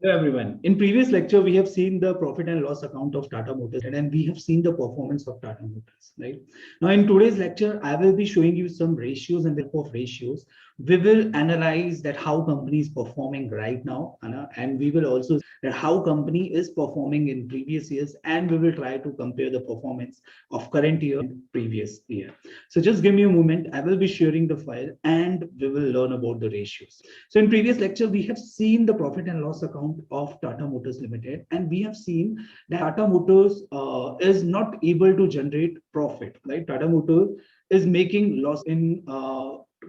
Hello everyone. In previous lecture, we have seen the profit and loss account of Tata Motors and we have seen the performance of Tata Motors, right? Now, in today's lecture, I will be showing you some ratios and the type of ratios. We will analyze that how company is performing right now, and we will also that how company is performing in previous years, and we will try to compare the performance of current year and previous year. So just give me a moment. I will be sharing the file and we will learn about the ratios. So in previous lecture, we have seen the profit and loss account of Tata Motors Limited, and we have seen that Tata Motors is not able to generate profit, right? Tata Motors is making loss in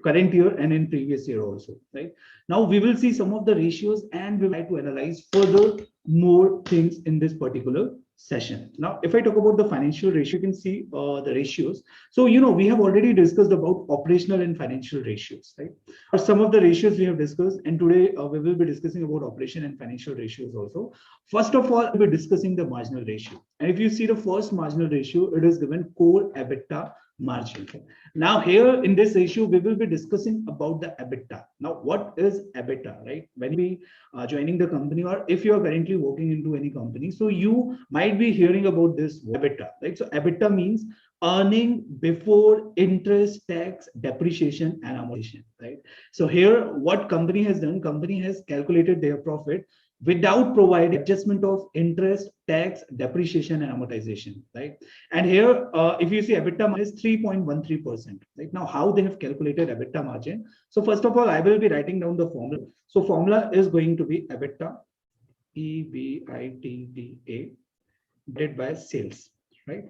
current year and in previous year also, right? Now we will see some of the ratios and we will try to analyze further more things in this particular session. Now, if I talk about the financial ratio, you can see the ratios. So, we have already discussed about operational and financial ratios, right? Some of the ratios we have discussed, and today we will be discussing about operation and financial ratios also. First of all, we'll be discussing the marginal ratio. And if you see the first marginal ratio, it is given core EBITDA margin. Now here in this ratio, we will be discussing about the EBITDA. Now, what is EBITDA, right? When we are joining the company, or if you are currently working into any company, so you might be hearing about this EBITDA, right? So EBITDA means earning before interest, tax, depreciation, and amortization, right? So here, what company has done, company has calculated their profit without providing adjustment of interest, tax, depreciation, and amortization, right? And here, if you see EBITDA margin is 3.13%, right? Now, how they have calculated EBITDA margin? So first of all, I will be writing down the formula. So formula is going to be EBITDA, EBITDA, divided by sales, right?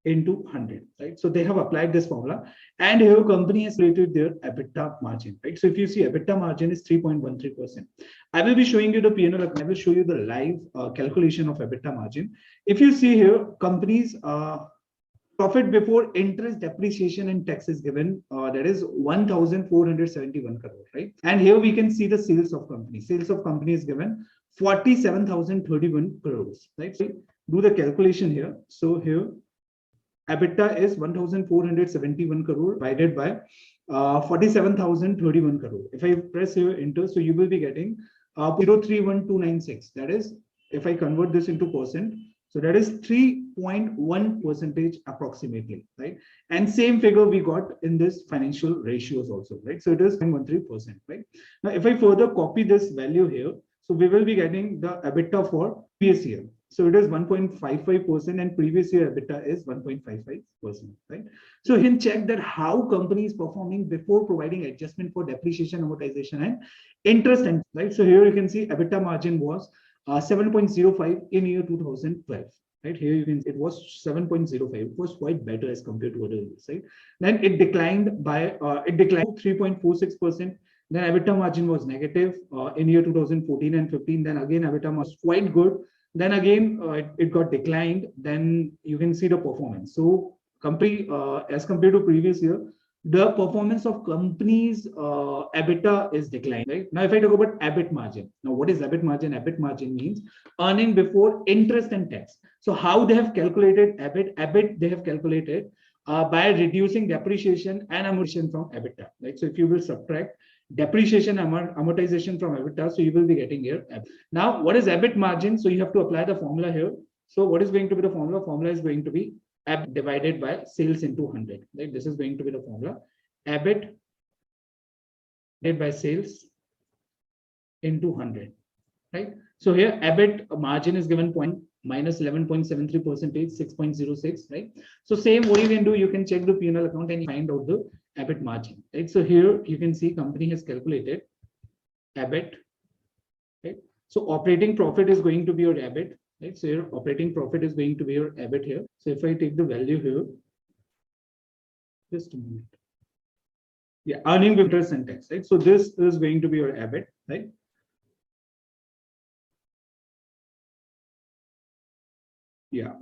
Into 100, right? So they have applied this formula, and here company has created their EBITDA margin, right? So if you see EBITDA margin is 3.13%. I will be showing you the P&L. I will show you the live calculation of EBITDA margin. If you see here, companies profit before interest, depreciation, and tax is given. That is 1,471 crore, right? And here we can see the sales of company. Sales of company is given 47,031 crores, right? So do the calculation here. So here EBITDA is 1,471 crore divided by 47,031 crore. If I press here enter, so you will be getting 0.031296. That is, if I convert this into percent, so that is 3.1% approximately, right? And same figure we got in this financial ratios also, right? So it is 0.13%, right? Now, if I further copy this value here, so we will be getting the EBITDA for previous year. So it is 1.55% and previous year EBITDA is 1.55%, right? So you can check that how company is performing before providing adjustment for depreciation, amortization, and interest, and right? So here you can see EBITDA margin was 7.05 in year 2012. Right here you can see it was 7.05. It was quite better as compared to other years, right? Then it declined by 3.46%. Then EBITDA margin was negative in year 2014 and 15. Then again EBITDA was quite good. Then again it got declined. Then you can see the performance. So company as compared to previous year, the performance of companies EBITDA is declining, right? Now, if I talk about EBIT margin, now what is EBIT margin? EBIT margin means earning before interest and tax. So how they have calculated EBIT? EBIT they have calculated by reducing depreciation and amortization from EBITDA, right? So if you will subtract depreciation amortization from EBITDA, so you will be getting here EBIT. Now, what is EBIT margin? So you have to apply the formula here. So what is going to be the formula? Formula is going to be EBIT divided by sales into 100, right? This is going to be the formula. EBIT divided by sales into 100, right? So here EBIT margin is given minus 11.73%, 6.06, right? So same what you can do, you can check the P&L account and find out the EBIT margin, right? So here you can see company has calculated EBIT, right? So operating profit is going to be your EBIT, right? So your operating profit is going to be your EBIT here. So if I take the value here, just a moment. Yeah, earning with interest and tax, right? So this is going to be your EBIT, right? Yeah,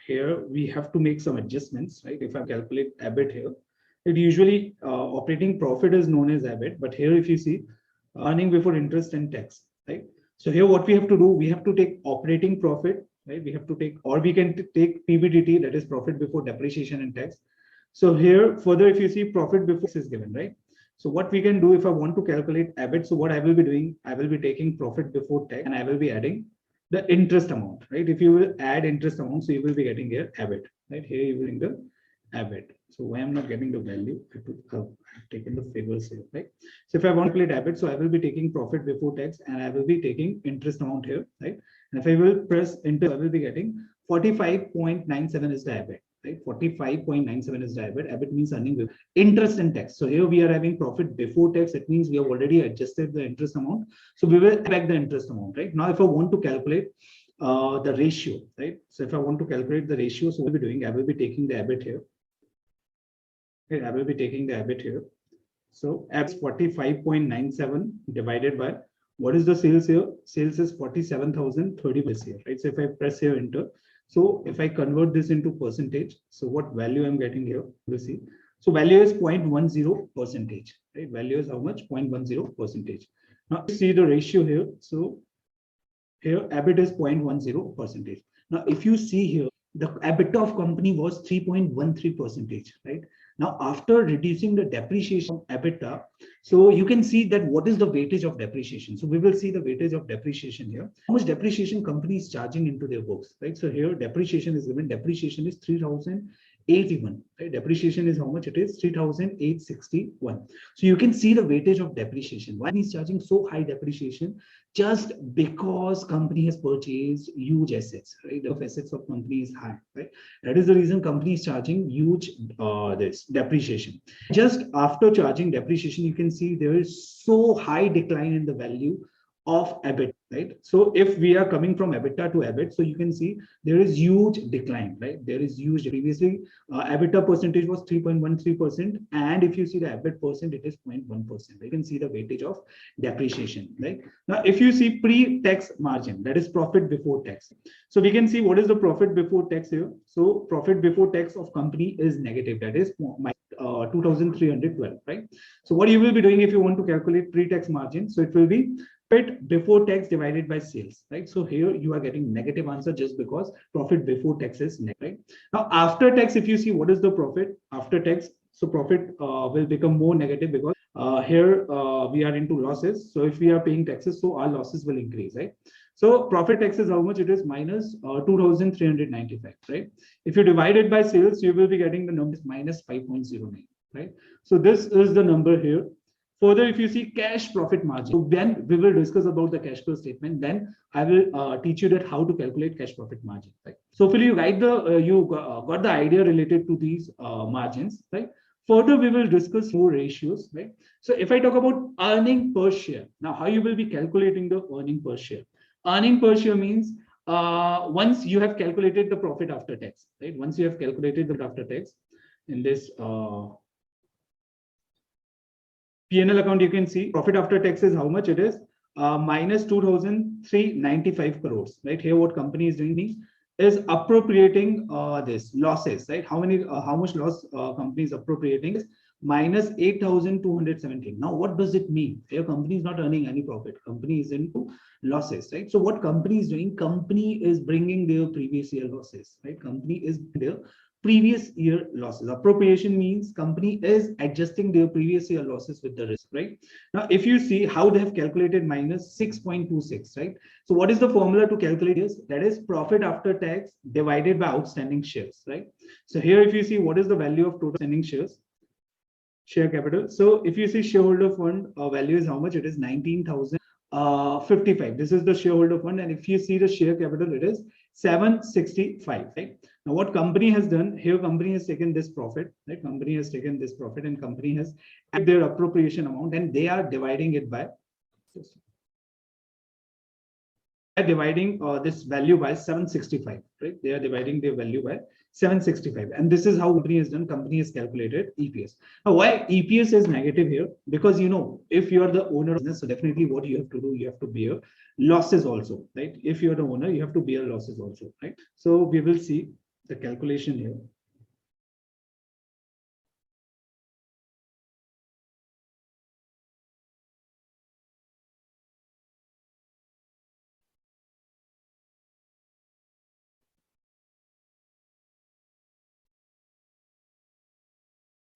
here we have to make some adjustments, right? If I calculate EBIT here, it usually operating profit is known as EBIT, but here if you see earning before interest and tax, right? So here what we have to do, we have to take operating profit, right? We have to take, or we can take PBDT, that is profit before depreciation and tax. So here further, if you see profit before tax is given, right? So what we can do if I want to calculate EBIT, so what I will be doing, I will be taking profit before tax and I will be adding the interest amount, right? If you will add interest amount, so you will be getting here EBIT, right? Here you will bring the EBIT. So why I'm not getting the value, I've taken the figures here, right? So if I want to calculate EBIT, so I will be taking profit before tax and I will be taking interest amount here, right? And if I will press enter, I will be getting 45.97 is the EBIT, right? 45.97 is the EBIT. EBIT means earning with interest and tax. So here we are having profit before tax. It means we have already adjusted the interest amount. So we will back the interest amount, right? Now, if I want to calculate the ratio, right? So if I want to calculate the ratio, so what we'll be doing, I will be taking the EBIT here. Okay, I will be taking the EBIT here. So EBIT 45.97 divided by what is the sales here? Sales is 47,030 this year, right? So if I press here enter, so if I convert this into percentage, so what value I'm getting here? You see. So value is 0.10 percentage, right? Value is how much? 0.10 percentage. Now see the ratio here. So here EBIT is 0.10 percentage. Now if you see here, the EBITDA of company was 3.13 percentage, right? Now after reducing the depreciation of EBITDA, so you can see that what is the weightage of depreciation. So we will see the weightage of depreciation here. How much depreciation company is charging into their books, right? So here depreciation is given. Depreciation is 3,081, right? Depreciation is how much it is? 3,861. So you can see the weightage of depreciation. Why is charging so high depreciation? Just because company has purchased huge assets, right? The assets of company is high, right? That is the reason company is charging huge this depreciation. Just after charging depreciation, you can see there is so high decline in the value of EBIT, right? So if we are coming from EBITDA to EBIT, so you can see there is huge decline, right? There is huge. Previously, EBITDA percentage was 3.13%, and if you see the EBIT percent, it is 0.1%. You can see the weightage of depreciation, right? Now, if you see pre-tax margin, that is profit before tax. So we can see what is the profit before tax here. So profit before tax of company is negative. That is 2,312, right? So what you will be doing if you want to calculate pre-tax margin, so it will be profit before tax divided by sales, right? So here you are getting negative answer just because profit before tax is negative, right? Now after tax, if you see what is the profit after tax, so profit will become more negative because here we are into losses. So if we are paying taxes, so our losses will increase, right? So profit tax is how much it is? Minus 2,395, right? If you divide it by sales, you will be getting the number minus 5.09, right? So this is the number here. Further, if you see cash profit margin, so when we will discuss about the cash flow statement, then I will teach you that how to calculate cash profit margin, right? So hopefully you got the idea related to these margins, right? Further, we will discuss more ratios, right? So if I talk about earning per share, now how you will be calculating the earning per share? Earning per share means once you have calculated the profit after tax, right? Once you have calculated the after tax in this P&L account, you can see profit after tax is how much it is, minus 2,395 crores, right? Here, what company is doing is appropriating this losses, right? How much loss company is appropriating is minus 8,217. Now, what does it mean? Your company is not earning any profit. Company is into losses, right? So what company is doing? Company is bringing their previous year losses, right? Company is their previous year losses. Appropriation means company is adjusting their previous year losses with the risk, right? Now, if you see how they have calculated minus 6.26, right? So what is the formula to calculate this? That is profit after tax divided by outstanding shares, right? So here, if you see what is the value of total outstanding shares, share capital. So if you see shareholder fund value is how much? It is 19,055. This is the shareholder fund. And if you see the share capital, it is 765, right? Now what company has done here, company has taken this profit, right? Company has taken this profit and company has added their appropriation amount and they are dividing it by, dividing this value by 765, right? They are dividing their value by 765. And this is how company is done. Company has calculated EPS. Now, why EPS is negative here? Because, you know, if you are the owner of business, so definitely what you have to do, you have to bear losses also, right? If you are the owner, you have to bear losses also, right? So we will see the calculation here.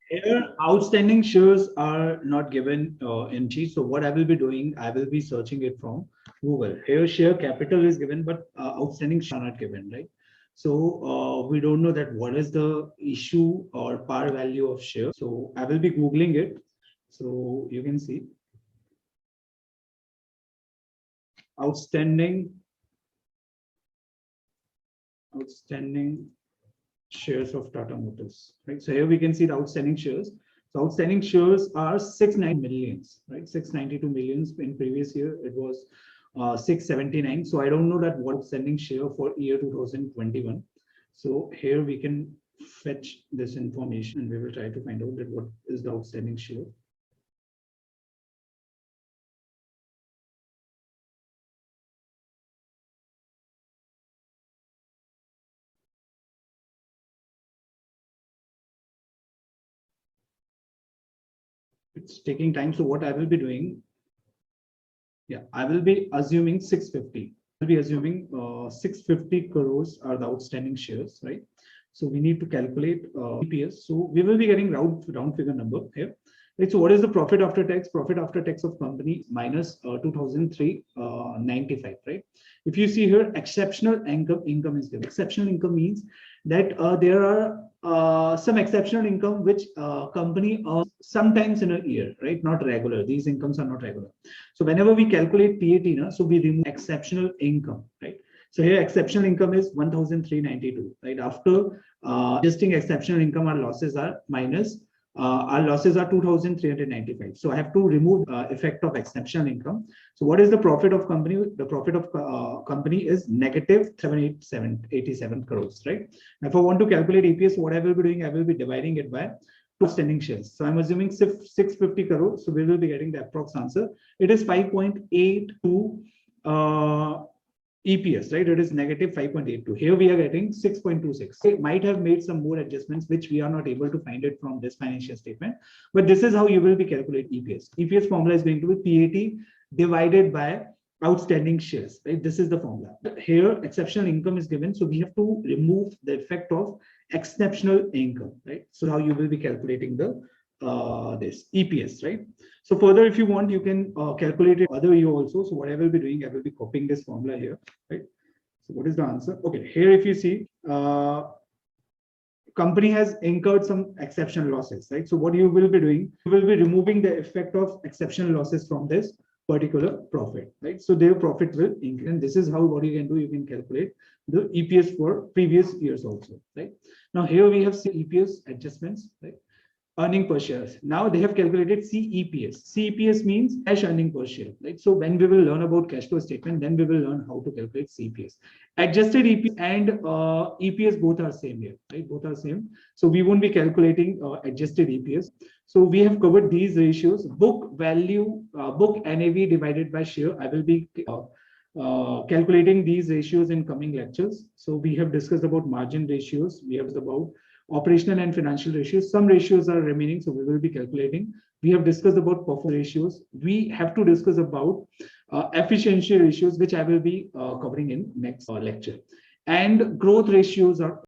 Here, outstanding shares are not given in G. So what I will be doing, I will be searching it from Google. Here, share capital is given, but outstanding shares are not given, right? So we don't know that what is the issue or par value of share. So I will be Googling it. So you can see outstanding shares of Tata Motors, right? So here we can see the outstanding shares. So outstanding shares are 690 millions, right? 692 millions. In previous year, it was 679. So I don't know that what outstanding share for year 2021. So here we can fetch this information and we will try to find out that what is the outstanding share. It's taking time. So what I will be doing, yeah, I will be assuming 650. I'll be assuming 650 crores are the outstanding shares, right? So we need to calculate EPS. So we will be getting round figure number here. Right, so what is the profit after tax? Profit after tax of company minus 2003.95, right? If you see here, exceptional income is given. Exceptional income means that there are some exceptional income which company earns sometimes in a year, right? Not regular. These incomes are not regular. So whenever we calculate PAT, so we remove exceptional income, right? So here exceptional income is 1,392, right? After adjusting exceptional income, our losses are minus. Our losses are 2,395. So I have to remove effect of exceptional income. So what is the profit of company? The profit of company is negative 787 crores, right? Now, if I want to calculate EPS, what I will be doing, I will be dividing it by outstanding shares. So I'm assuming 650 crores. So we will be getting the approx answer. It is 5.82 EPS, right? It is negative 5.82. Here we are getting 6.26. It might have made some more adjustments, which we are not able to find it from this financial statement. But this is how you will be calculate EPS. EPS formula is going to be PAT divided by outstanding shares, right? This is the formula. Here, exceptional income is given. So we have to remove the effect of exceptional income, right? So how you will be calculating the this EPS, right? So further, if you want, you can calculate it other year also. So what I will be doing, I will be copying this formula here, right? So what is the answer? Okay, here if you see, company has incurred some exceptional losses, right? So what you will be doing, you will be removing the effect of exceptional losses from this particular profit, right? So their profit will increase. And this is how what you can do, you can calculate the EPS for previous years also, right? Now here we have EPS adjustments, right? Earning per share. Now they have calculated CEPS. CEPS means cash earning per share, right? So when we will learn about cash flow statement, then we will learn how to calculate CEPS. Adjusted EPS and EPS both are same here, right? Both are same. So we won't be calculating adjusted EPS. So we have covered these ratios. Book value, book NAV divided by share. I will be calculating these ratios in coming lectures. So we have discussed about margin ratios. We have about operational and financial ratios. Some ratios are remaining, so we will be calculating. We have discussed about performance ratios. We have to discuss about efficiency ratios, which I will be covering in next lecture. And growth ratios are